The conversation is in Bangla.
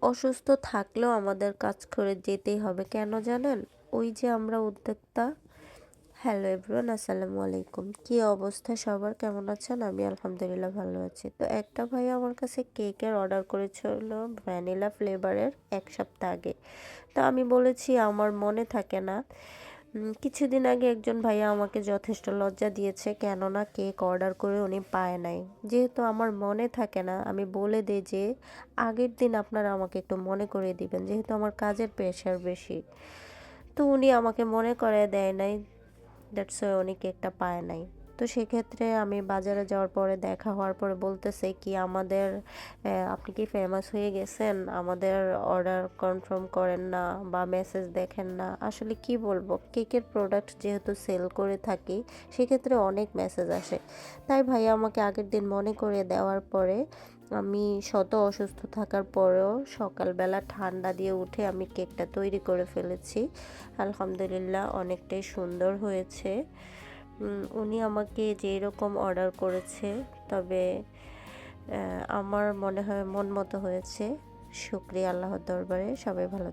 অসুস্থ থাকলেও আমাদের কাজ করে যেতেই হবে, কেন জানেন? ওই যে আমরা উদ্যোক্তা। হ্যালো এভরিওয়ান, আসসালামু আলাইকুম। কি অবস্থা সবার, কেমন আছেন? আমি আলহামদুলিল্লাহ ভালো আছি। তো একটা ভাই আমার কাছে কেকের অর্ডার করেছিল ভ্যানিলা ফ্লেভারের 1 সপ্তাহ আগে। তো আমি বলেছি আমার মনে থাকে না। কিছুদিন আগে একজন ভাইয়া আমাকে যথেষ্ট লজ্জা দিয়েছে, কেননা কেক অর্ডার করে উনি পায় নাই। যেহেতু আমার মনে থাকে না, আমি বলে দিই যে আগের দিন আপনারা আমাকে একটু মনে করিয়ে দিবেন, যেহেতু আমার কাজের প্রেশার বেশি। তো উনি আমাকে মনে করিয়ে দেয় নাই, দ্যাটস ওয়াই উনি কেকটা পায় নাই। তো সেক্ষেত্রে আমি বাজারে যাওয়ার পরে দেখা হওয়ার পরে বলতেছে কি আমাদের আপনি কি ফেমাস হয়ে গেছেন, আমাদের অর্ডার কনফার্ম করেন না বা মেসেজ দেখেন না। আসলে কি বলবো, কেকের প্রোডাক্ট যেহেতু সেল করে থাকি, সেক্ষেত্রে অনেক মেসেজ আসে। তাই ভাইয়া আমাকে আগের দিন মনে করে দেওয়ার পরে আমি শত অসুস্থ থাকার পরেও সকালবেলা ঠান্ডা দিয়ে উঠে আমি কেকটা তৈরি করে ফেলেছি। আলহামদুলিল্লাহ অনেকটাই সুন্দর হয়েছে। উনি আমাকে যেই রকম অর্ডার করেছে, তবে আমার মনে হয় মন মতো হয়েছে। শুকরিয়া আল্লাহর দরবারে। সবাই ভালো